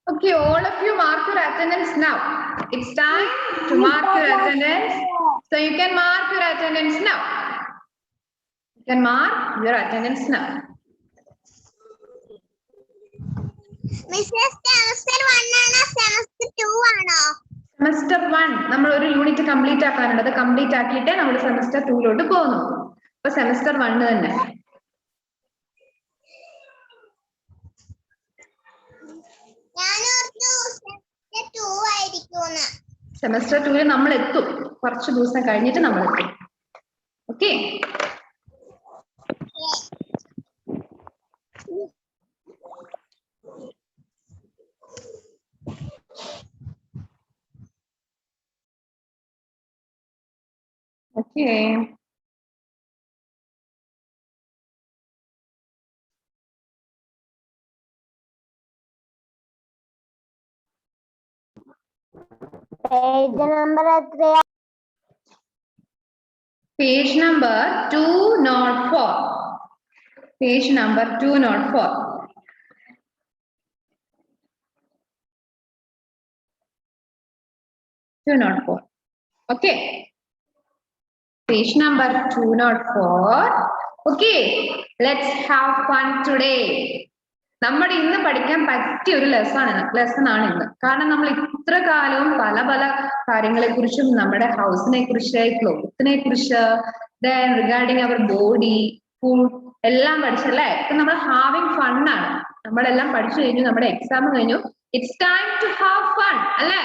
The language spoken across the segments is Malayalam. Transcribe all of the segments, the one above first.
Okay, all of you mark your attendance now. It's time to mark your attendance. So you can mark your attendance now. You can mark your attendance now. Mrs. Semester 1 ആണോ semester 2 ആണോ? Semester 1 നമ്മൾ ഒരു യൂണിറ്റ് കംപ്ലീറ്റ് ആക്കാനുണ്ട്. അത് കംപ്ലീറ്റ് ആക്കിയിട്ടേ നമ്മൾ സെമസ്റ്റർ 2 ലോട്ട് പോകുന്നു. അപ്പൊ സെമസ്റ്റർ 1 തന്നെ. സെമസ്റ്റർ 2 നമ്മൾ എത്തും. കുറച്ച് ദിവസം കഴിഞ്ഞിട്ട് നമ്മൾ എത്തും. ഓക്കെ. Okay. Page number എത്രയാ? Page number 204. Page number 204. Okay. Page number 204. Okay. Let's have fun today. നമ്മുടെ ഇന്ന് പഠിക്കാൻ പറ്റിയ ഒരു ലെസൺ ആണ് ഇന്ന്. കാരണം നമ്മൾ ഇത്ര കാലവും പല പല കാര്യങ്ങളെ കുറിച്ചും നമ്മുടെ ഹൗസിനെ കുറിച്ച്, ക്ലോത്തിനെ കുറിച്ച്, then regarding our body, food എല്ലാം പഠിച്ചല്ലേ. ഇപ്പൊ നമ്മൾ ഹാവിങ് ഫൺ ആണ്. നമ്മളെല്ലാം പഠിച്ചു കഴിഞ്ഞു, നമ്മുടെ എക്സാം കഴിഞ്ഞു. It's time to have fun അല്ലേ?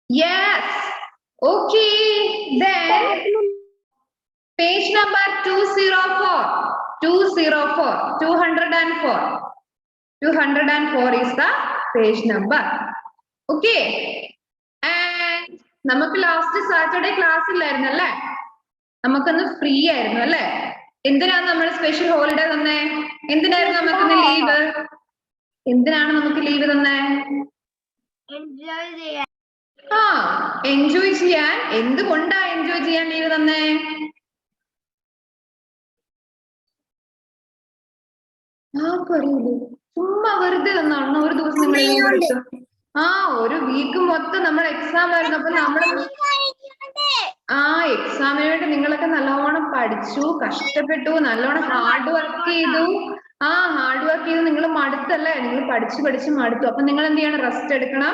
Yes. Okay. Then page number 204. 204 is the page number. Okay. And നമുക്ക് ലാസ്റ്റ് സാറ്റർഡേ ക്ലാസ് ഇല്ലായിരുന്നു അല്ലേ? നമുക്കൊന്ന് ഫ്രീ ആയിരുന്നു അല്ലേ? എന്തിനാണ് നമ്മൾ സ്പെഷ്യൽ ഹോളിഡേ തന്നെ? എന്തിനായിരുന്നു നമുക്കിന്ന് ലീവ്? എന്തിനാണ് നമുക്ക് ലീവ് തന്നെ? എൻജോയ് ചെയ്യാൻ. എന്തുകൊണ്ടാ എൻജോയ് ചെയ്യാൻ ലീവ് തന്നെ? അറിയില്ലേ? ചുമ്മാ വെറുതെ തന്നാണ് ഒരു ദിവസം നിങ്ങൾ ലീവ് എടുത്തു. ഒരു വീക്ക് മൊത്തം നമ്മൾ എക്സാം ആയിരുന്നു. അപ്പൊ നമ്മൾ എക്സാമിന് വേണ്ടി നിങ്ങളൊക്കെ നല്ലോണം പഠിച്ചു, കഷ്ടപ്പെട്ടു, നല്ലോണം ഹാർഡ് വർക്ക് ചെയ്തു. ഹാർഡ് വർക്ക് ചെയ്ത് നിങ്ങൾ മടുത്തല്ലേ? നിങ്ങൾ പഠിച്ച് മടുത്തു. അപ്പൊ നിങ്ങൾ എന്ത് ചെയ്യണം? റെസ്റ്റ് എടുക്കണം,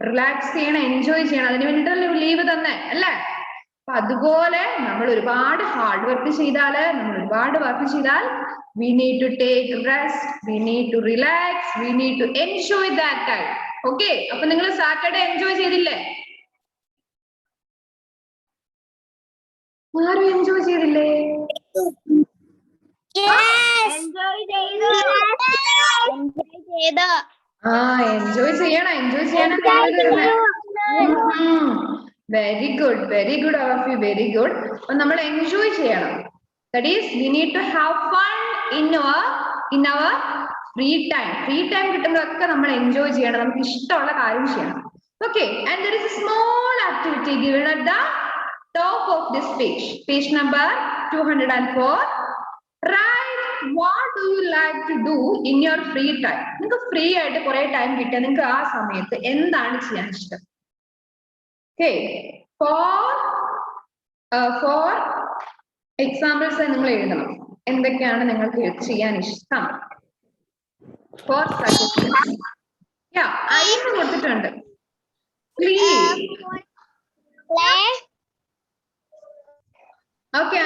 റിലാക്സ് ചെയ്യണം, എൻജോയ് ചെയ്യണം. അതിന് വേണ്ടിയിട്ടല്ലേ ലീവ് തന്നെ അല്ലേ? അപ്പൊ അതുപോലെ നമ്മൾ ഒരുപാട് ഹാർഡ് വർക്ക് ചെയ്താൽ, we need to take rest, we need to relax, we need to enjoy that time. Okay. അപ്പൊ നിങ്ങൾ സാറ്റർഡേ എൻജോയ് ചെയ്തില്ലേ? ആരും എൻജോയ് ചെയ്തില്ലേ? എൻജോയ് ചെയ്യണം. Very good all of you, very good. അപ്പൊ നമ്മൾ എൻജോയ് ചെയ്യണം. That is, we need to have fun in our free time. Free time കിട്ടുമ്പോഴൊക്കെ നമ്മൾ എൻജോയ് ചെയ്യണം, നമുക്ക് ഇഷ്ടമുള്ള കാര്യം ചെയ്യണം. Okay. And there is a small activity given at the top of this page number 204. Write what do you like to do in your free time. നിങ്ങൾക്ക് ഫ്രീ ആയിട്ട് കുറെ ടൈം കിട്ടിയാൽ നിങ്ങൾക്ക് ആ സമയത്ത് എന്താണ് ചെയ്യാൻ ഇഷ്ടം? Okay. For examples നിങ്ങൾ എഴുതണം. എന്തൊക്കെയാണ് നിങ്ങൾക്ക് ചെയ്യാൻ ഇഷ്ടം? For suggestions. I കൊടുത്തിട്ടുണ്ട്. Please. Okay,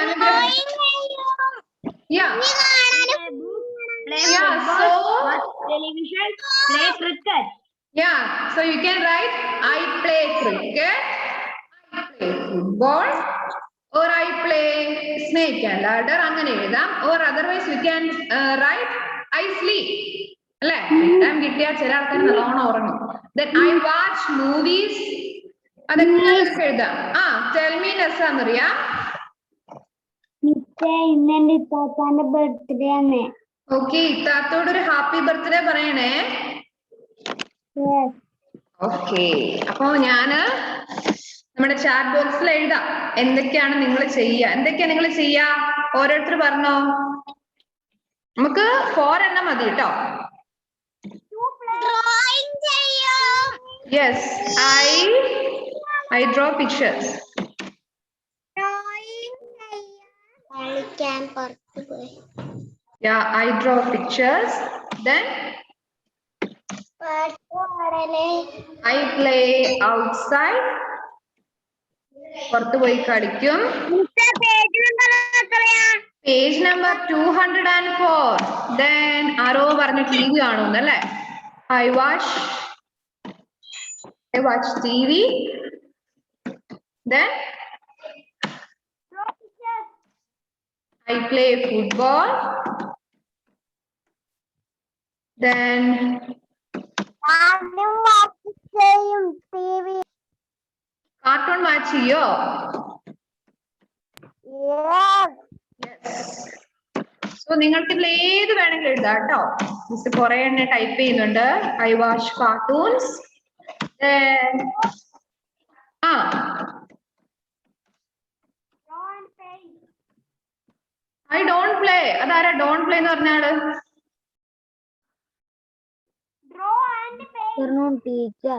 television, play cricket. So you can write I play cricket, I play football, or I play snake and ladder. അങ്ങനെ എഴുതാം. Or otherwise you can write I sleep. അല്ലേ? ടൈം കിട്ടിയാൽ ചില ആൾക്കാർ നല്ലോണം ഉറങ്ങും. Then I watch movies. അതൊക്കെ എഴുതാം. tell me നസാമറിയ. ഇന്നെന്റെ ഇത്താത്താന്റെ ബർത്ത്ഡേ ആണ്. ഓക്കെ. ഇത്താത്തോട് ഒരു ഹാപ്പി ബർത്ത്ഡേ പറയണേ. ഓക്കെ. അപ്പൊ ഞാന് നമ്മുടെ ചാറ്റ് ബോക്സിൽ എഴുതാം എന്തൊക്കെയാണ് നിങ്ങൾ ചെയ്യുക. ഓരോരുത്തർ പറഞ്ഞോ. നമുക്ക് 4 എണ്ണം മതി കേട്ടോ. Yes, I draw pictures. കളിക്കാൻ പുറത്ത് പോയി. Yeah, I draw pictures. Then പാട്ട് പാടലേ. I play outside. പുറത്ത് പോയി കളിക്കും. Page number 204. Then ആരോ പറഞ്ഞു TV കാണുന്നു അല്ലേ? I watch TV. Then I play football. Then cartoon watch ചെയ്യോ? So നിങ്ങൾക്ക് ഇതിൽ ഏത് വേണമെങ്കിലും എഴുതാം കേട്ടോ. മിസ് കുറെ എണ്ണം ടൈപ്പ് ചെയ്യുന്നുണ്ട്. I watch cartoons. Then I don't play. അതാരാ don't play എന്ന് പറഞ്ഞാല്? Teacher.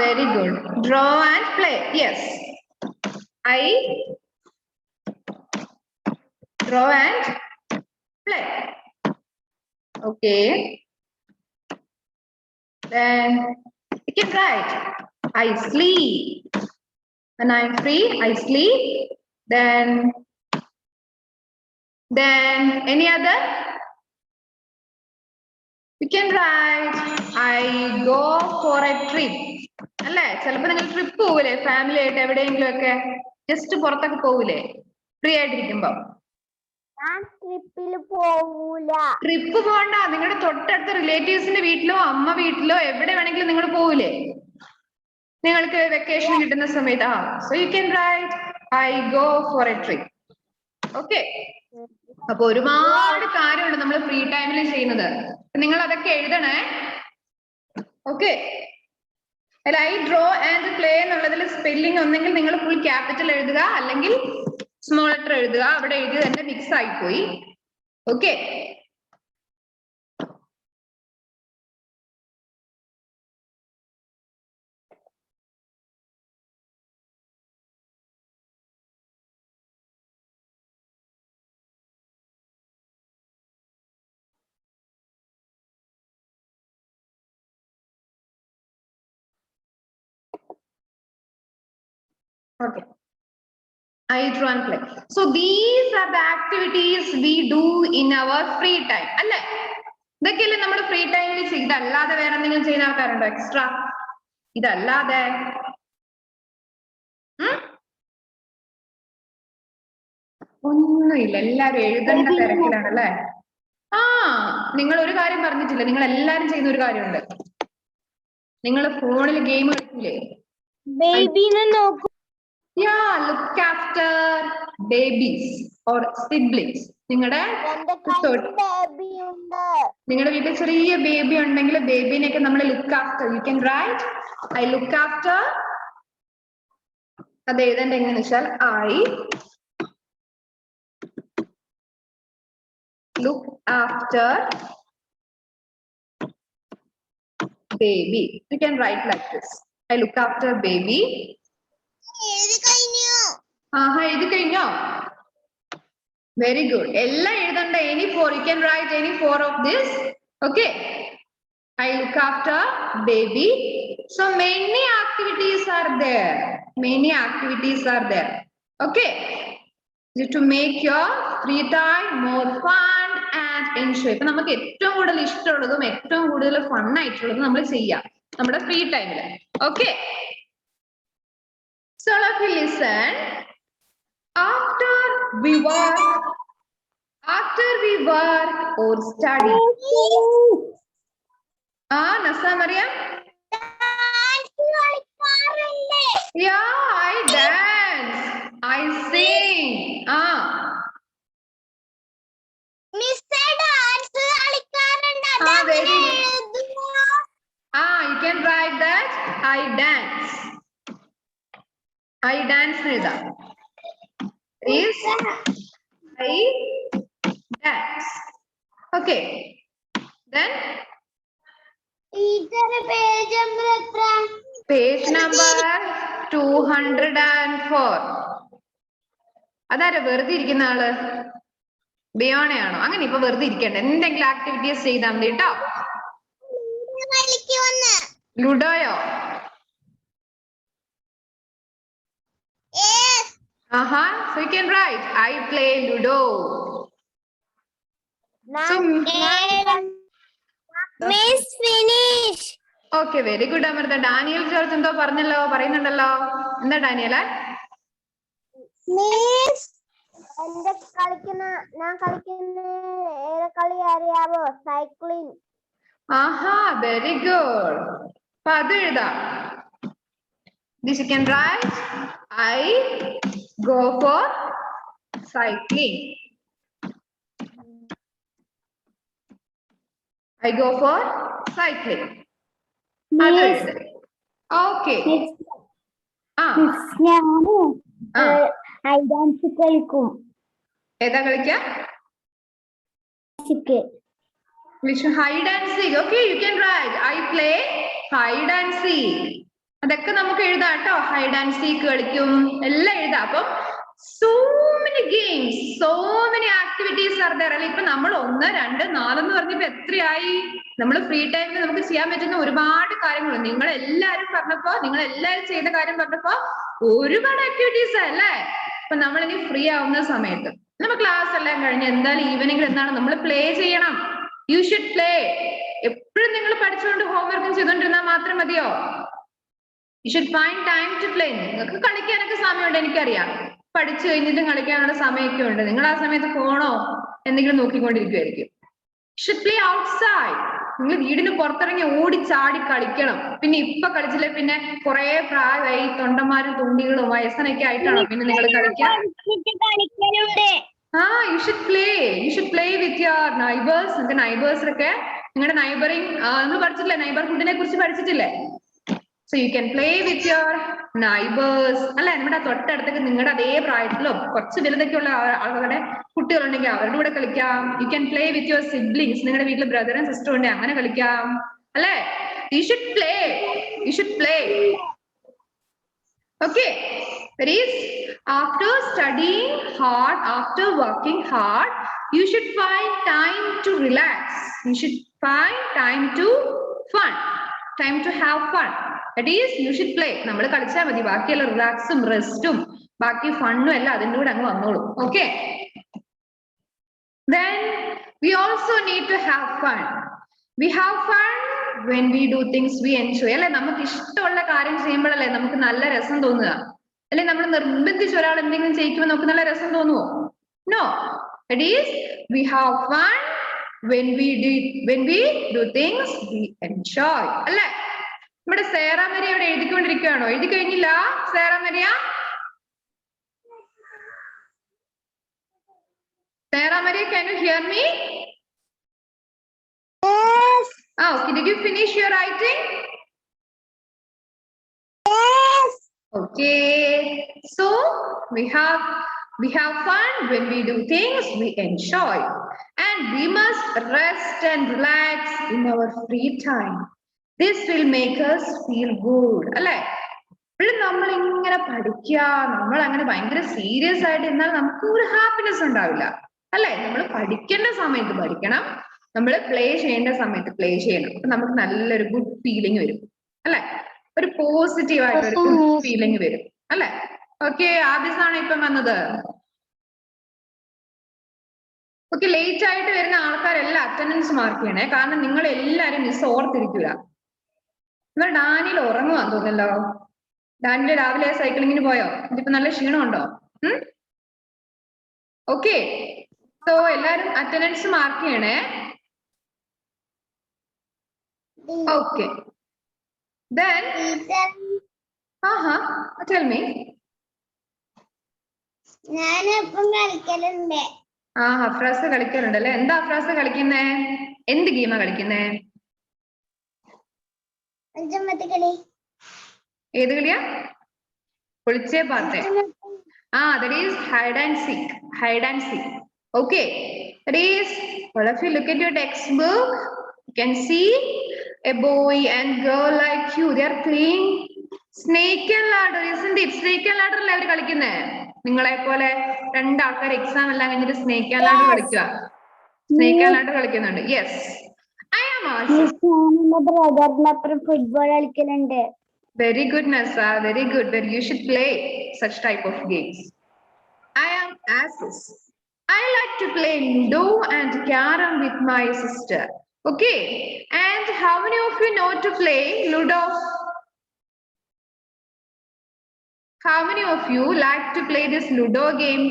Very good. Draw and play. Yes. I draw and play. Okay. Then you can write. I sleep. When I'm free, I sleep. Then any other? You can write. I go for a trip. അല്ലേ? ചിലപ്പോൾ നിങ്ങൾ ട്രിപ്പ് പോവില്ലേ ഫാമിലി ആയിട്ട് എവിടെയെങ്കിലും ഒക്കെ ജസ്റ്റ് പുറത്തൊക്കെ പോവില്ലേ ഫ്രീ ആയിട്ടിരിക്കുമ്പോ? ട്രിപ്പിൽ പോവൂല. ട്രിപ്പ് പോകണ്ട, നിങ്ങളുടെ തൊട്ടടുത്ത റിലേറ്റീവ്സിന്റെ വീട്ടിലോ അമ്മ വീട്ടിലോ എവിടെ വേണമെങ്കിലും നിങ്ങൾ പോവില്ലേ നിങ്ങൾക്ക് വെക്കേഷൻ കിട്ടുന്ന സമയത്ത്? So you can write I go for A trip. Okay, അപ്പൊ ഒരുപാട് കാര്യമുണ്ട് നമ്മൾ ഫ്രീ ടൈമിൽ ചെയ്യുന്നത്. നിങ്ങൾ അതൊക്കെ എഴുതണേ. ഓക്കെ, അല്ല ഐ ഡ്രോ ആൻഡ് പ്ലേ എന്നുള്ളതിൽ സ്പെല്ലിംഗ് ഒന്നെങ്കിൽ നിങ്ങൾ ഫുൾ ക്യാപിറ്റൽ എഴുതുക, അല്ലെങ്കിൽ സ്മോൾ ലെറ്റർ എഴുതുക. അവിടെ എഴുതി തന്നെ മിക്സ് ആയിപ്പോയി. Okay, okay. I draw and play. So these are the activities we do in our free time. അല്ലേ? ഇതൊക്കെയല്ലേ നമ്മുടെ ഫ്രീ ടൈമിൽ ചെയ്യും. ഇതല്ലാതെ വേറെ എന്തെങ്കിലും ചെയ്യുന്ന ആൾക്കാരുണ്ടോ എക്സ്ട്രാ? ഇതല്ലാതെ ഒന്നുമില്ല. എല്ലാരും എഴുതേണ്ട തിരക്കിലാണല്ലേ? നിങ്ങൾ ഒരു കാര്യം പറഞ്ഞിട്ടില്ല. നിങ്ങൾ എല്ലാരും ചെയ്യുന്ന ഒരു കാര്യമുണ്ട്. നിങ്ങൾ ഫോണിൽ ഗെയിം കളിക്കൂലേ? ബേബിനെ നോക്കൂ. Yeah, look after babies or siblings. നിങ്ങളുടെ വീട്ടിൽ ചെറിയ ബേബി ഉണ്ടെങ്കിൽ ബേബിനെയൊക്കെ നമ്മൾ look after. You can write I look after. അത് എഴുതേണ്ട എങ്ങനെയാണെന്ന് വെച്ചാൽ I look after baby. You can write like this. I look after baby. എഴുതി കഴിഞ്ഞോ? Very good. എല്ലാം എഴുതണ്ട. any four. You can write any four of this. Okay. I look after baby. So many activities are there. Many activities are there. Okay. To make your free time more fun and enjoy. ഇപ്പൊ നമുക്ക് ഏറ്റവും കൂടുതൽ ഇഷ്ടമുള്ളതും ഏറ്റവും കൂടുതൽ ഫൺ ആയിട്ടുള്ളതും നമ്മൾ ചെയ്യാം നമ്മുടെ ഫ്രീ ടൈമില്. Okay, so all of you listen. After we work or study. Nasa Mariam? Yeah, I dance. I sing. You can write that. I dance. I dance, Nida. Is I dance. Okay. Then page number 204. അതാരാ വെറുതെ ഇരിക്കുന്ന ആള്? ബിയോണയാണോ? അങ്ങനെ ഇപ്പൊ വെറുതെ ഇരിക്കണ്ട, എന്തെങ്കിലും ആക്ടിവിറ്റീസ് ചെയ്താൽ മതി കേട്ടോ. ലുഡോയോ? ആഹാ, so you can write I play Ludo. Miss finish. Okay, very good Amritha. Daniel George എന്തോ പറഞ്ഞല്ലോ, പറയുന്നുണ്ടല്ലോ. എന്താ ഡാനിയലെ? Miss ഞാൻ കളിക്കുന്ന കളി അറിയാവോ? സൈക്ലിംഗ്. ആഹാ, വെരി ഗുഡ്. അപ്പൊ അത് എഴുതാം. This you can write I go for cycling. I go for cycling. അത് എഴുതാം. Okay. ഡാൻസ് കളിക്കും. ഏതാ കളിക്ക? hide and seek. Okay, you can write I play hide and seek. അതൊക്കെ നമുക്ക് എഴുതാം കേട്ടോ. ഹൈഡ് ആൻഡ് സീക്ക് കളിക്കും, എല്ലാം എഴുതാം. അപ്പം so many games, so many activities are there അല്ലെ? ഇപ്പൊ നമ്മൾ 1, 2, 4 എന്ന് പറഞ്ഞപ്പോ എത്രയായി? നമ്മൾ ഫ്രീ ടൈമിൽ നമുക്ക് ചെയ്യാൻ പറ്റുന്ന ഒരുപാട് കാര്യങ്ങളുണ്ട്. നിങ്ങൾ എല്ലാരും ചെയ്ത കാര്യം പറഞ്ഞപ്പോ ഒരുപാട് ആക്ടിവിറ്റീസ് അല്ലേ? അപ്പൊ നമ്മൾ ഇനി ഫ്രീ ആവുന്ന സമയത്ത് നമ്മൾ ക്ലാസ് എല്ലാം കഴിഞ്ഞ് എന്തായാലും ഈവനിംഗിൽ എന്താണ് നമ്മൾ പ്ലേ ചെയ്യണം. You should play. എപ്പോഴും നിങ്ങൾ പഠിച്ചുകൊണ്ട് ഹോംവർക്കും ചെയ്തോണ്ടിരുന്നാൽ മാത്രം മതിയോ? You should find time to play. നിങ്ങൾക്ക് കളിക്കാനൊക്കെ സമയമുണ്ട്, എനിക്കറിയാം. പഠിച്ചു കഴിഞ്ഞിട്ടും കളിക്കാനുള്ള സമയമൊക്കെ ഉണ്ട്. നിങ്ങൾ ആ സമയത്ത് ഫോണോ എന്തെങ്കിലും നോക്കിക്കൊണ്ടിരിക്കുമായിരിക്കും. Should play outside. നിങ്ങൾ വീടിന് പുറത്തിറങ്ങി ഓടി ചാടി കളിക്കണം. പിന്നെ ഇപ്പൊ കളിച്ചില്ലേ പിന്നെ കുറെ പ്രായമായി തൊണ്ടന്മാരും തുണ്ടികളും വയസ്സനൊക്കെ ആയിട്ടാണോ പിന്നെ നിങ്ങൾ കളിക്കാൻ? You should play with your neighbours. നിങ്ങൾക്ക് നൈബേഴ്സിലൊക്കെ നിങ്ങളുടെ നൈബറിങ് നമ്മൾ പഠിച്ചിട്ടില്ലേ? നൈബർഹുഡിനെ കുറിച്ച് പഠിച്ചിട്ടില്ലേ? So you can play with your neighbors. അല്ലെ, നമ്മുടെ തൊട്ടടുത്തൊക്കെ നിങ്ങളുടെ അതേ പ്രായത്തിലോ കുറച്ച് വലുതൊക്കെ ഉള്ള ആളുകളുടെ കുട്ടികളുണ്ടെങ്കിൽ അവരുടെ കൂടെ കളിക്കാം. You can play with your siblings. നിങ്ങളുടെ വീട്ടിൽ ബ്രദർ ആൻഡ് സിസ്റ്റർ ഉണ്ടെങ്കിൽ അങ്ങനെ കളിക്കാം അല്ലെ? You should play. Okay, that is after studying hard, after working hard, you should find time to relax. You should find time to have fun. That is, you should play. നമ്മൾ കളിച്ചാൽ മതി, ബാക്കിയുള്ള റിലാക്സും റെസ്റ്റും ബാക്കി ഫണ്ണും എല്ലാം അതിൻ്റെ കൂടെ അങ്ങ് വന്നോളും. Okay, then we also need to have fun. We have fun when we do things we enjoy. അല്ലെ, നമുക്ക് ഇഷ്ടമുള്ള കാര്യം ചെയ്യുമ്പോഴല്ലേ നമുക്ക് നല്ല രസം തോന്നുക. അല്ലെ, നമ്മൾ നിർബന്ധിച്ച് ഒരാൾ എന്തെങ്കിലും ചെയ്യിക്കുമ്പോൾ നമുക്ക് നല്ല രസം തോന്നുവോ? No. That is, we have fun when we do things we enjoy. അല്ലെ, നമ്മുടെ സേറ മരിയ ഇവിടെ എഴുതിക്കൊണ്ടിരിക്കുകയാണോ? എഴുതി കഴിഞ്ഞില്ല Sarah Maria? Sarah Maria, can you hear me? Yes. Okay, did you finish your writing? Yes. Okay, so we have fun when we do things we enjoy, and we must rest and relax in our free time. This will make us feel good. അല്ലേ, ഇപ്പോഴും നമ്മൾ ഇങ്ങനെ പഠിക്കുക, നമ്മൾ അങ്ങനെ ഭയങ്കര സീരിയസ് ആയിട്ട് എന്നാൽ നമുക്ക് ഒരു ഹാപ്പിനെസ് ഉണ്ടാവില്ല അല്ലെ? നമ്മൾ പഠിക്കേണ്ട സമയത്ത് പഠിക്കണം, നമ്മൾ പ്ലേ ചെയ്യേണ്ട സമയത്ത് പ്ലേ ചെയ്യണം. അപ്പൊ നമുക്ക് നല്ലൊരു ഗുഡ് ഫീലിംഗ് വരും അല്ലെ? ഒരു പോസിറ്റീവ് ആയിട്ടൊരു ഗുഡ് ഫീലിംഗ് വരും അല്ലെ? ഓക്കെ, ആദ്യമാണ് ഇപ്പം വന്നത്. ഓക്കെ, ലേറ്റ് ആയിട്ട് വരുന്ന ആൾക്കാരെല്ലാം അറ്റൻഡൻസ് മാർക്ക് ചെയ്യണേ, കാരണം നിങ്ങൾ എല്ലാരും മിസ് ഓർത്തിരിക്കുക. നിങ്ങൾ ഡാനിയിൽ ഉറങ്ങുവാന്ന് തോന്നല്ലോ. ഡാനിയിൽ രാവിലെ സൈക്ലിങ്ങിന് പോയോ? ഇതിപ്പോ നല്ല ക്ഷീണമുണ്ടോ? ഓക്കെ, സോ എല്ലാരും അറ്റൻഡൻസ് മാർക്ക് ചെയ്യണേ. Okay, then tell me. ഞാൻ ഇപ്പം കളിക്കലുണ്ട്. ഹഫ്രാസ് കളിക്കാറുണ്ട് അല്ലെ? എന്താ ഹഫ്രാസ് കളിക്കുന്നേ? എന്ത് ഗെയിമാ കളിക്കുന്നേ? ഏത് കളിയാ? ഒളിച്ചേ പാത്തേ. That is hide and seek. Okay, that is, all of you look at your textbook. You can see a boy and girl like you. They are playing snake and ladder, isn't it? Snake and ladder അല്ലേ അവര് കളിക്കുന്നേ? നിങ്ങളെ പോലെ രണ്ടാൾക്കാർ എക്സാം എല്ലാം കഴിഞ്ഞിട്ട് സ്നേക്ക് ആൻഡ് ലാഡർ കളിക്കുക. സ്നേക്ക് ആൻഡ് ലാഡർ കളിക്കുന്നുണ്ട്. Yes, I am Asif. ബ്രദറിനൊപ്പം ഫുട്ബോൾ കളിക്കലുണ്ട്. Very good, Nasa. Very good. But you should play such type of games. I am Asis. I like to play Ludo and Carom with my sister. Okay. And how many of you know to play Ludo? How many of you like to play this Ludo game?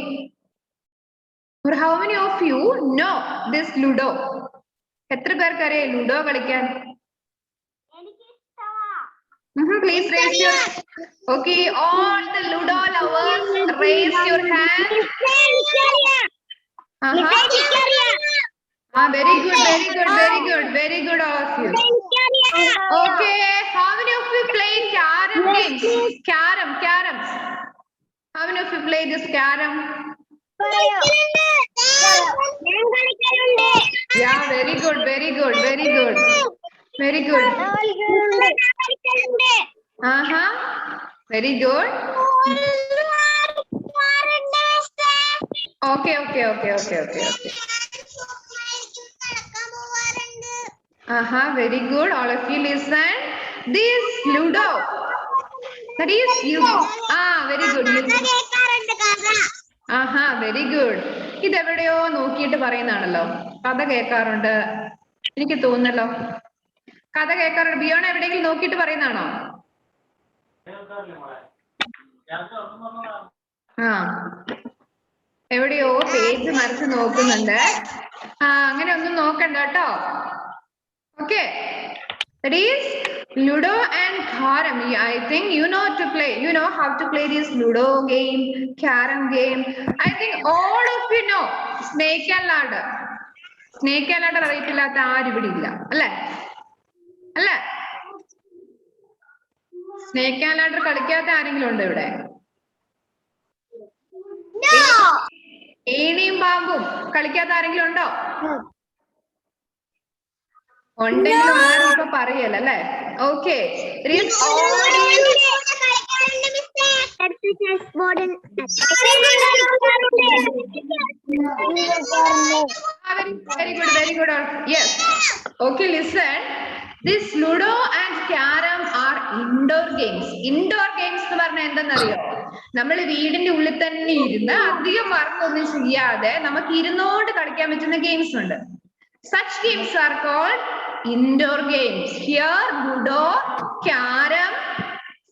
Or how many of you know this Ludo? എത്ര പേർക്ക് അറിയാം ലുഡോ കളിക്കാൻ? Please raise your. Okay, all the Ludo lovers, raise your hand. Very good, very good, very good, very good, all of you. Okay, how many of you play carom games? Caroms. How many of you play this carom? Yeah, very good, very good, very good, very good. Very good. Okay. Very good. All of you listen. This Ludo. That is you. Very good. Very good. ഇത് എവിടെയോ നോക്കിയിട്ട് പറയുന്നതാണല്ലോ. കഥ കേൾക്കാറുണ്ട്. എനിക്ക് തോന്നുന്നല്ലോ. കഥ കേൾക്കാറുണ്ട്. ബിയോണ എവിടെയെങ്കിലും നോക്കിയിട്ട് പറയുന്നതാണോ? എവിടെയോ പേജ് മറിച്ച് നോക്കുന്നുണ്ട്. അങ്ങനെ ഒന്നും നോക്കണ്ട കേട്ടോ. Okay. That is Ludo and Carom. I think you know to play. You know how to play this Ludo game, Carom game. I think all of you know Snake and Ladder. Snake and Ladder അറിയില്ലാത്ത ആരും ഇവിടെ ഇല്ല, അല്ലേ? അല്ലേ? Snake and Ladder കളിക്കാത്ത ആരെങ്കിലും ഉണ്ടോ ഇവിടെ? ഏണിയും പാമ്പും കളിക്കാത്ത ആരെങ്കിലും ഉണ്ടോ? ഉണ്ടെങ്കിലും ആരും ഇപ്പൊ പറയല്ല, അല്ലേ? Okay. Very good. Yes. Okay, listen. This Ludo and Carom are indoor games. Indoor games എന്ന് പറഞ്ഞാൽ എന്താണെന്നറിയോ? നമ്മൾ വീടിന്റെ ഉള്ളിൽ തന്നെ ഇരുന്ന് അധികം വർക്കൊന്നും ചെയ്യാതെ നമുക്ക് ഇരുന്നോണ്ട് കളിക്കാൻ പറ്റുന്ന ഗെയിംസ് ഉണ്ട്. Such games are called indoor games. Here, Ludo, Carom,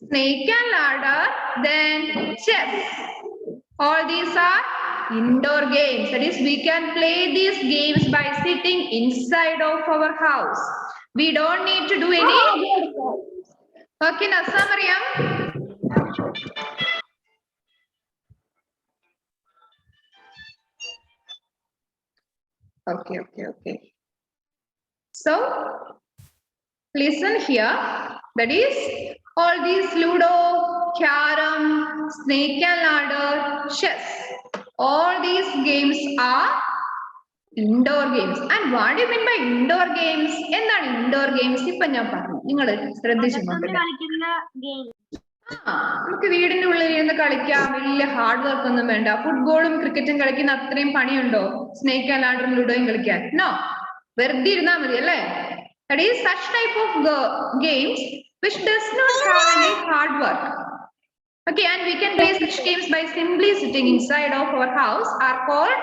Snake and Ladder, then chess. All these are indoor games. That is, we can play these games by sitting inside of our house. We don't need to do any. Okay, Nasa Mariam. Okay. So, listen here. That is, all these Ludo, Carom, Snake and Ladder, chess. All these games are indoor games. And what do you mean by indoor games? എന്താണ് indoor games? ഇപ്പൊ ഞാൻ പറഞ്ഞു. നിങ്ങൾ ശ്രദ്ധിച്ചു നോക്കട്ടെ. നമുക്ക് വീടിന്റെ ഉള്ളിൽ ഇരുന്ന് കളിക്കാം. വലിയ ഹാർഡ് വർക്ക് ഒന്നും വേണ്ട. ഫുട്ബോളും ക്രിക്കറ്റും കളിക്കുന്ന അത്രയും പണിയുണ്ടോ സ്നേക്ക് ആൻഡ് ലാഡറും ലുഡോയും കളിക്കാൻ? നോ, വെറുതെ ഇരുന്നാ മതി, അല്ലേ? That is, such type of games which does not have any hard work. Okay, and we can play such games by simply sitting inside of our house are called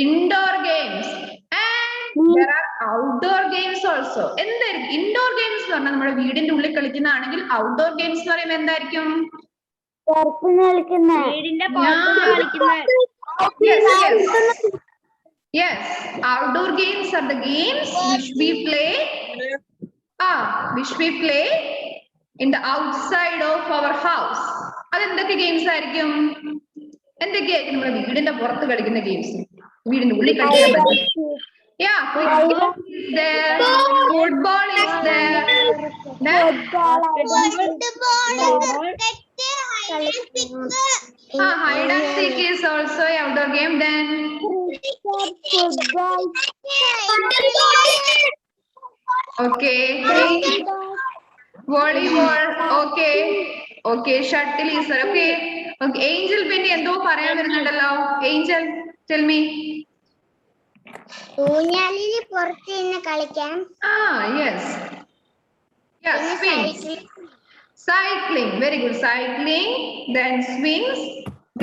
indoor games. And there are outdoor games also. എന്തായിരിക്കും indoor games എന്ന് പറഞ്ഞാൽ നമ്മുടെ വീടിന്റെ ഉള്ളിൽ കളിക്കുന്നതാണെങ്കിൽ outdoor games എന്ന് പറയുമ്പോൾ എന്തായിരിക്കും? Yes, outdoor games are the games which we play in the outside of our house. അതെന്തൊക്കെ ഗെയിംസ് ആയിരിക്കും? എന്തൊക്കെയായിരിക്കും നമ്മുടെ വീടിന്റെ പുറത്ത് കളിക്കുന്ന ഗെയിംസ്? വീടിന്റെ ഉള്ളിൽ കളിക്കാൻ പറ്റും. Yeah, football is there, football is there, hide and seek is also an outdoor game. Then Okay. Volleyball. Okay. Shuttle is there. Okay. Angel Penny എന്തോ പറയാൻ വരുന്നുണ്ടല്ലോ. Angel, tell me. ഊഞ്ഞാലിൽ പുറത്തിരുന്ന് കളിക്കാൻ. Yes. Yeah, swings. Cycling. Very good. Cycling. Then swings.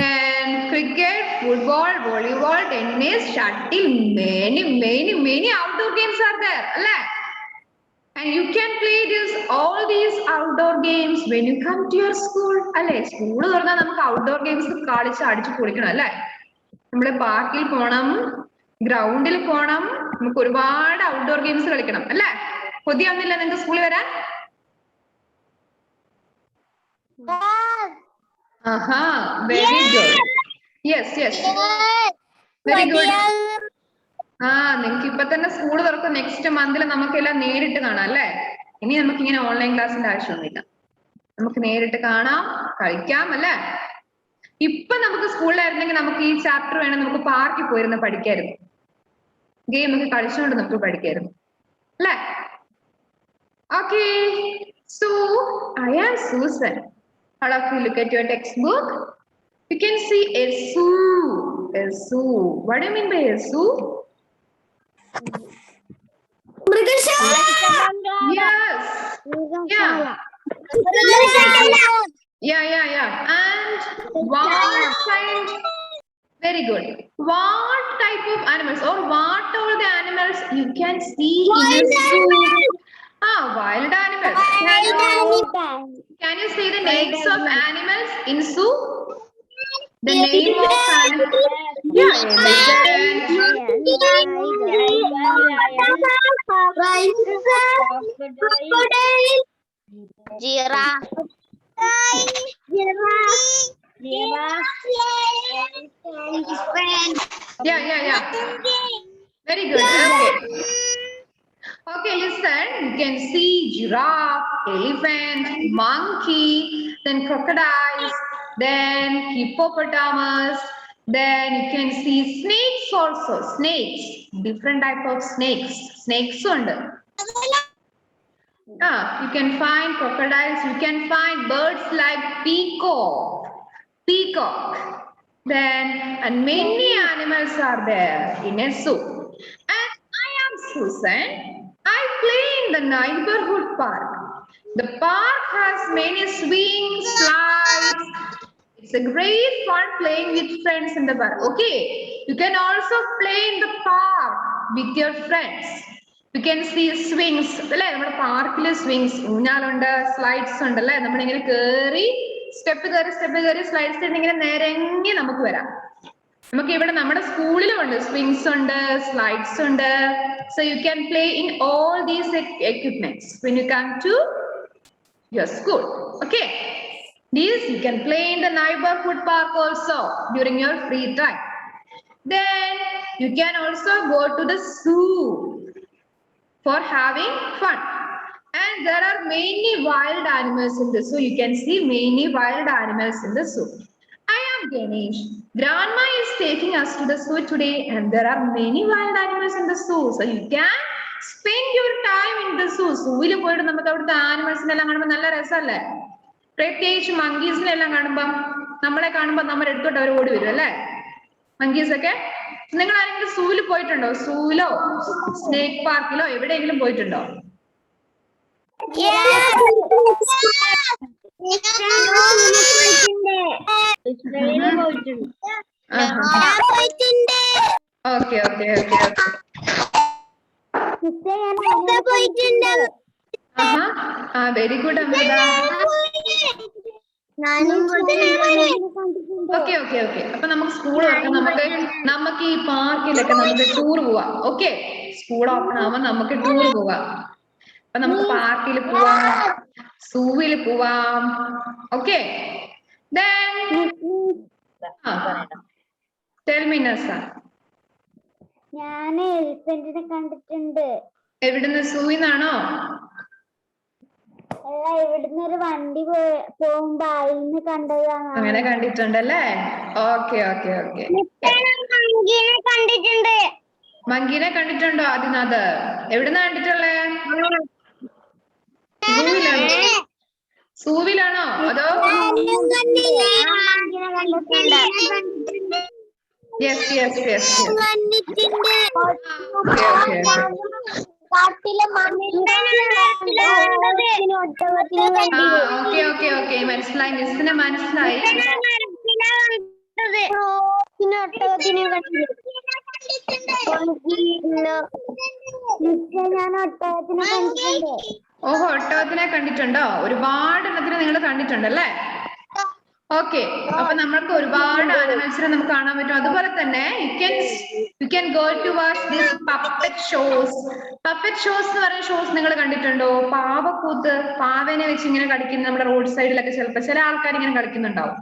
Then cricket, football, volleyball, tennis, shuttle. Many outdoor games are there. And you can play all these outdoor games when you come to your school. School തുറന്നാൽ നമുക്ക് outdoor games കളിച്ച് അടിച്ചു പൊളിക്കണം അല്ലേ? നമ്മള് പാർക്കിൽ പോണം, ഗ്രൗണ്ടിൽ പോണം, നമുക്ക് ഒരുപാട് ഔട്ട്ഡോർ ഗെയിംസ് കളിക്കണം അല്ലേ? കൊതിയാവുന്നില്ല നിങ്ങൾക്ക് സ്കൂളിൽ വരാൻ? Very good. Yes. Very good. നിങ്ങൾക്ക് ഇപ്പൊ തന്നെ സ്കൂൾ തുറക്കും. നെക്സ്റ്റ് മന്തിൽ നമുക്കെല്ലാം നേരിട്ട് കാണാം അല്ലേ? ഇനി നമുക്ക് ഇങ്ങനെ ഓൺലൈൻ ക്ലാസ്സിന്റെ ആവശ്യമൊന്നുമില്ല. നമുക്ക് നേരിട്ട് കാണാം, കളിക്കാം അല്ലേ? ഇപ്പൊ നമുക്ക് സ്കൂളിലായിരുന്നെങ്കിൽ നമുക്ക് ഈ ചാപ്റ്റർ വേണം നമുക്ക് പാർക്കിൽ പോയിരുന്ന് പഠിക്കായിരുന്നു. ഗെയിം ഒക്കെ കളിച്ചുകൊണ്ട് നമുക്ക് പഠിക്കായിരുന്നു അല്ലേ? Okay. So I am Susan. All of you look at your textbook. You can see a zoo. A zoo. What do you mean by a zoo? Yes. Yeah. And what kind? Very good. What type of animals or what are the animals you can see in a zoo? Wild animals. Can you say the names of animals in zoo? The name of animals. Yeah, elephant. Giraffe. Yeah. Very good. Okay, listen. You can see giraffe, elephant, monkey, then crocodiles, then hippopotamus, then you can see snakes also. Snakes, different type of snakes. Snakes under. You can find crocodiles. You can find birds like peacock. Then and many animals are there in a zoo. And I am Susan. I play in the neighborhood park. The park has many swings, slides. It's a great fun playing with friends in the park. Okay, you can also play in the park with your friends. You can see swings. അല്ലേ നമ്മുടെ പാർക്കിൽ swings, ഊഞ്ഞാലുണ്ട്, സ്ലൈഡ്സ് ഉണ്ട് അല്ലേ? നമ്മളിങ്ങനെ കയറി സ്റ്റെപ്പ് കയറി സ്ലൈഡ്സ് ഇങ്ങനെ നിരങ്ങി നമുക്ക് വരാം. നമുക്ക് ഇവിടെ നമ്മുടെ സ്കൂളിലും ഉണ്ട് swings ഉണ്ട്, slides ഉണ്ട്. So you can play in all these equipments when you come to your school. Okay. These you can play in the neighborhood park also during your free time. Then you can also go to the zoo for having fun. And there are many wild animals in the zoo. You can see many wild animals in the zoo. I am Ganesh. Grandma is taking us to the zoo today and there are many wild animals in the zoo. So you can spend your time in the zoo. Zooil poyittu namakku avuduthe animals ellam kanumba nalla rasalle. പ്രത്യേകിച്ച് മങ്കീസിനെല്ലാം കാണുമ്പം നമ്മളെ കാണുമ്പോൾ നമ്മുടെ അടുത്തോട്ട് അവർ ഓടി വരും അല്ലേ? മങ്കീസ് ഒക്കെ. നിങ്ങൾ ആരെങ്കിലും സൂവിൽ പോയിട്ടുണ്ടോ? സൂവിലോ സ്നേക്ക് പാർക്കിലോ എവിടെയെങ്കിലും പോയിട്ടുണ്ടോ? Okay. Very good Amritha. Okay. അപ്പൊ നമുക്ക് സ്കൂൾ നമുക്ക് ഈ പാർക്കിലൊക്കെ നമുക്ക് ടൂർ പോവാം. ഓക്കെ, സ്കൂൾ ഓപ്പൺ ആവുമ്പോൾ നമുക്ക് ടൂർ പോവാം. അപ്പൊ നമുക്ക് പാർക്കിൽ പോവാം, സൂവിൽ പോവാം. ഓക്കെ. Tell me Nasa. ഞാൻ എലിഫന്റിനെ കണ്ടിട്ടുണ്ട്. എവിടുന്ന്? സൂവിന്നാണോ? അല്ല, ഇവിടുന്ന് ഒരു വണ്ടി പോകുമ്പോ അയിന്ന് കണ്ടതാണ്. അങ്ങനെ കണ്ടിട്ടുണ്ടല്ലേ? ഓക്കെ. മങ്കീനെ കണ്ടിട്ടുണ്ട്. മങ്കീനെ കണ്ടിട്ടുണ്ടോ? അതിനകത്ത് എവിടുന്ന കണ്ടിട്ടുള്ളേ? സൂവിലാണോ അതോ yes yes yes okay okay മനസ്സിലായി മിസ്സിന് മനസ്സിലായി. ഓഹോ ഒട്ടകത്തിനെ കണ്ടിട്ടുണ്ടോ? ഒരുപാട് എണ്ണത്തിനെ നിങ്ങൾ കണ്ടിട്ടുണ്ടല്ലേ? ഓക്കെ അപ്പൊ നമ്മൾക്ക് ഒരുപാട് ആനിമൽസിനെ നമുക്ക് കാണാൻ പറ്റും. അതുപോലെ തന്നെ you can go to watch this puppet shows. Puppet shows എന്ന് പറയുന്ന ഷോസ് നിങ്ങൾ കണ്ടിട്ടുണ്ടോ? പാവക്കൂത്ത്, പാവേനെ വെച്ച് ഇങ്ങനെ കളിക്കുന്ന നമ്മുടെ റോഡ് സൈഡിലൊക്കെ ചിലപ്പോൾ ചില ആൾക്കാർ ഇങ്ങനെ കളിക്കുന്നുണ്ടാവും.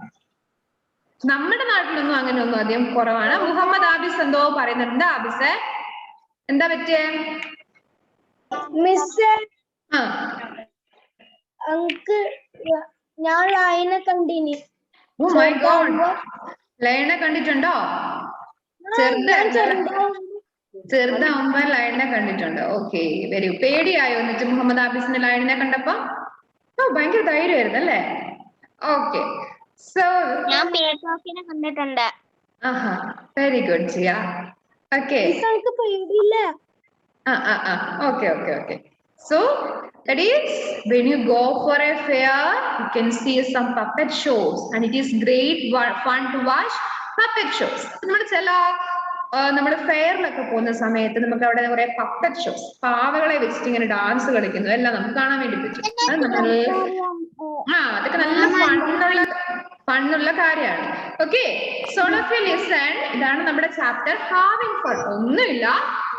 നമ്മുടെ നാട്ടിലൊന്നും അങ്ങനെയൊന്നും അധികം കുറവാണ്. മുഹമ്മദ് ആബിസ് എന്തോ പറയുന്നുണ്ട്. ആബിസെ എന്താ പറ്റിയേ? ഞാൻ ലയനെ കണ്ടിനി. ഓ മൈ ഗോഡ്, ലയനെ കണ്ടിട്ടുണ്ടോ? ചെറുതാവുമ്പോ ലയനെ കണ്ടിട്ടുണ്ട്. ഓക്കെ വെരി പേടിയായോ എന്നിട്ട് മുഹമ്മദ് ആബിസിന്റെ ലയനെ കണ്ടപ്പോ? ഓ ഭയങ്കര ധൈര്യമായിരുന്നു അല്ലേ? ഓക്കെ സോ ഞാൻ പീകോക്കിനെ കണ്ടിട്ടുണ്ട്. ആഹാ വെരി ഗുഡ് ജിയ. ഓക്കെ പേടിയില്ല. Okay. So that is when you go for a fair, you can see some puppet shows, and it is great fun to watch puppet shows. നമ്മൾ ഫെയറിലൊക്കെ പോകുന്ന സമയത്ത് നമുക്ക് അവിടെ കുറെ പപ്പറ്റ് ഷോസ്, പാവകളെ വെച്ചിട്ട് ഇങ്ങനെ ഡാൻസ് കളിക്കുന്നു എല്ലാം നമുക്ക് കാണാൻ വേണ്ടി പറ്റും. അത് നമ്മൾ അതൊക്കെ നല്ല ഫണ്ണുള്ള കാര്യമാണ്. Okay so all of you listen. ഇതാണ് നമ്മുടെ ചാപ്റ്റർ ഹാവിംഗ് ഫൺ. ഒന്നുമില്ല,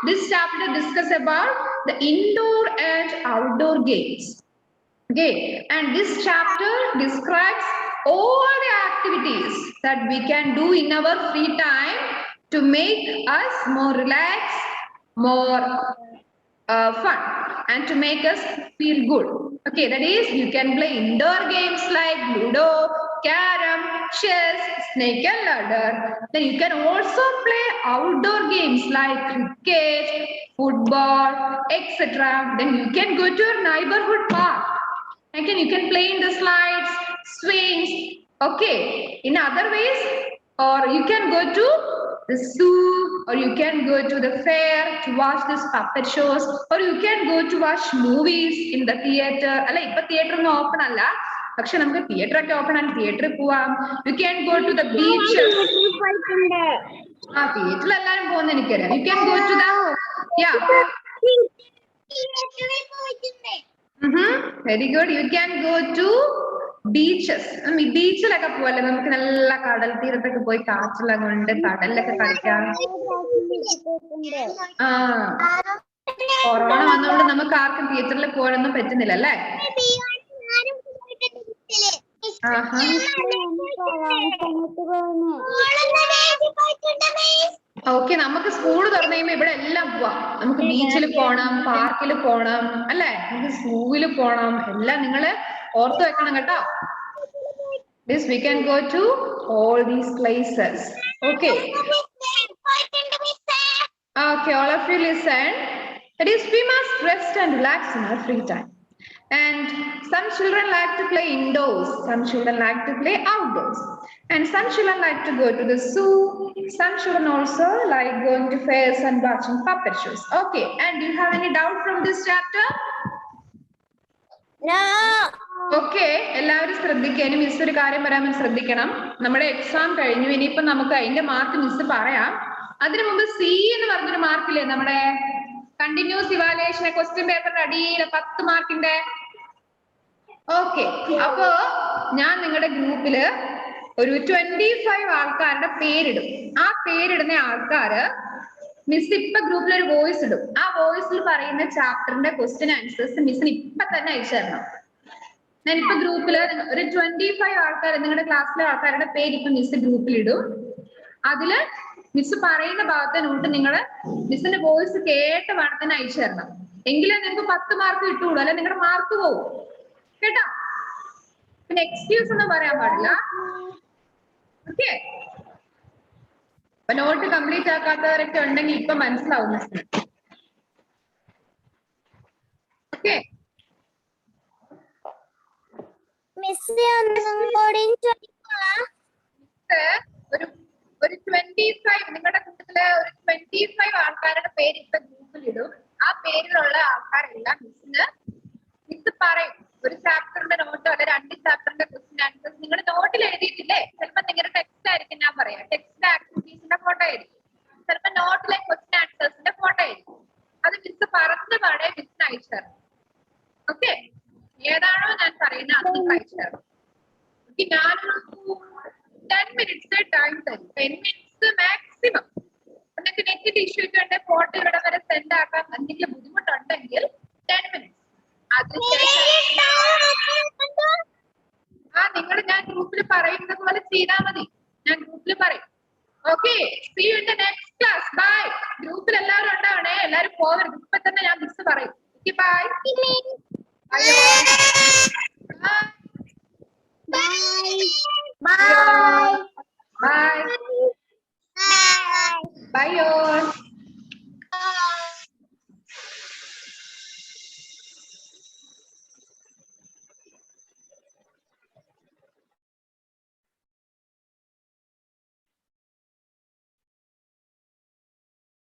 this chapter discuss about the indoor and outdoor games. Okay, and this chapter describes all the activities that we can do in our free time to make us more relaxed, more fun, and to make us feel good. Okay, that is you can play indoor games like Ludo, Carom, chess, snake and ladder. Then you can also play outdoor games like cricket, football, etc. Then you can go to your neighborhood park. Again, you can play in the slides, swings. Okay, in other ways, or you can go to the zoo, or you can go to the fair to watch this puppet shows, or you can go to watch movies in the theater. അല്ല ഇപ്പൊ തിയേറ്റർ ഒന്നും ഓപ്പൺ അല്ല, പക്ഷെ നമുക്ക് തിയേറ്റർ ഒക്കെ ഓപ്പൺ ആണ്, തിയേറ്ററിൽ പോവാം. You can go to the beach. തിയേറ്ററിൽ എല്ലാരും പോകുന്ന എനിക്കറിയാം. You can go to the very good. You can go to beaches. ബീച്ചിലൊക്കെ പോവല്ലേ, നമുക്ക് നല്ല കടൽ തീരത്തൊക്കെ പോയി കാറ്റെല്ലാം കൊണ്ട് കടലിലൊക്കെ കളിക്കാം. കൊറോണ വന്നതുകൊണ്ട് നമുക്ക് ആർക്കും തിയേറ്ററിൽ പോകാനൊന്നും പറ്റുന്നില്ല അല്ലേ? ഓക്കെ നമുക്ക് സ്കൂൾ തുറന്നു കഴിയുമ്പോ ഇവിടെ എല്ലാം പോവാം. നമുക്ക് ബീച്ചിൽ പോണം, പാർക്കിൽ പോണം അല്ലെ, നമുക്ക് സൂവിൽ പോണം, എല്ലാം നിങ്ങള് ഓർത്തു വെക്കണം കേട്ടോ. This we can go to all these places. Okay, all of you listen. That is, we must rest and relax in our free time. And some children like to play indoors, some children like to play outdoors, and some children like to go to the zoo. Some children also like going to fairs and watching puppet shows. Okay, and do you have any doubt from this chapter? No. Okay എല്ലാവരും ശ്രദ്ധിക്കാനും മിസ് ഒരു കാര്യം പറയാൻ ശ്രദ്ധിക്കണം. നമ്മുടെ എക്സാം കഴിഞ്ഞു, ഇനിയിപ്പോ നമുക്ക് അതിന്റെ മാർക്ക് മിസ് പറയാം. അതിനു മുമ്പ് സി എന്ന് പറഞ്ഞൊരു മാർക്കില്ലേ, നമ്മുടെ കണ്ടിന്യൂസ് ഇവാലുവേഷൻ ക്വസ്റ്റ്യൻ പേപ്പറിന്റെ അടിയിൽ 10 മാർക്കിന്റെ. ഓക്കെ അപ്പോ ഞാൻ നിങ്ങളുടെ ഗ്രൂപ്പില് ഒരു 25 ആൾക്കാരുടെ പേരിടും. ആ പേരിടുന്ന ആൾക്കാര് മിസ് ഇപ്പൊ ഗ്രൂപ്പിൽ ഒരു വോയിസ് ഇടും. ആ വോയിസിൽ പറയുന്ന ചാപ്റ്ററിന്റെ ക്വസ്റ്റ്യൻ ആൻസേഴ്സ് മിസ്സിന് ഇപ്പൊ തന്നെ അയച്ചു തരണം. ഞാനിപ്പോ ഗ്രൂപ്പില് ഒരു 25 ആൾക്കാർ, നിങ്ങളുടെ ക്ലാസ്സിലെ ആൾക്കാരുടെ പേര് ഇപ്പൊ മിസ് ഗ്രൂപ്പിൽ ഇടും. അതില് മിസ് പറയുന്ന ഭാഗത്തെ നോട്ട് നിങ്ങള് മിസ്സിന്റെ വോയിസ് കേട്ട പാടത്തിന് അയച്ചു തരണം. എങ്കിലേ നിങ്ങൾക്ക് 10 മാർക്ക് കിട്ടുള്ളൂ, അല്ലെ നിങ്ങളുടെ മാർക്ക് പോകും കേട്ടോ. പിന്നെ എക്സ്ക്യൂസ് ഒന്നും പറയാൻ പാടില്ല. ഓക്കെ, അപ്പൊ നോട്ട് കംപ്ലീറ്റ് ആക്കാത്തവരൊക്കെ ഉണ്ടെങ്കിൽ ഇപ്പൊ മനസ്സിലാവും മിസ്സിന്. ഓക്കെ മിസ് ഒന്നുകൂടി ഒരു 25 നിങ്ങളുടെ കൂട്ടത്തില് ഒരു 25 ആൾക്കാരുടെ പേര് ഇപ്പൊ ഗ്രൂപ്പിൽ ഇടും. ആ പേരിലുള്ള ആൾക്കാരെല്ലാം മിസ് പറയും. ഒരു ചാപ്റ്ററിന്റെ നോട്ടോ അല്ലെ 2 ചാപ്റ്ററിന്റെ ക്വസ്റ്റ്യൻ ആൻസേഴ്സ് നിങ്ങൾ നോട്ടിൽ എഴുതിയിട്ടില്ലേ? ചിലപ്പോൾ നിങ്ങളുടെ ടെക്സ്റ്റ് ആയിരിക്കും ഞാൻ പറയാം. ടെക്സ്റ്റ് ആക്ടിവിറ്റീസിന്റെ ഫോട്ടോ ആയിരിക്കും, ചിലപ്പോൾ നോട്ടിലെ ക്വസ്റ്റ്യൻ ആൻസേഴ്സിന്റെ ഫോട്ടോ ആയിരിക്കും. അത് മിസ് പറഞ്ഞ പാടെ മിസ്സിന് അയച്ചു തരണം. ഓക്കെ, ഏതാണോ ഞാൻ പറയുന്നത് അത് നിങ്ങൾ അയച്ചു തരണം. ഞാനൊരു 10 മിനിറ്റ്സ് ടൈം തരും. 10 മിനിറ്റ്സ് മാക്സിമം. നിങ്ങൾക്ക് നെറ്റ് ഇഷ്യൂ ഒക്കെ ഫോട്ടോ ഇവിടെ വരെ സെൻഡ് ആക്കാൻ എന്തെങ്കിലും ബുദ്ധിമുട്ടുണ്ടെങ്കിൽ 10 മിനിറ്റ്സ്. നിങ്ങൾ ഞാൻ ഗ്രൂപ്പിൽ പറയുന്നത് പോലെ ചെയ്താൽ മതി. ഞാൻ ഗ്രൂപ്പിൽ പറയും. Okay, see you in the next class. Bye. ഗ്രൂപ്പിൽ എല്ലാവരും ഉണ്ടാവണേ, എല്ലാവരും പോകരുത്. ഇപ്പൊ തന്നെ ഞാൻ മിസ് പറയും. Okay, bye. Bye. Bye. Bye. Bye all.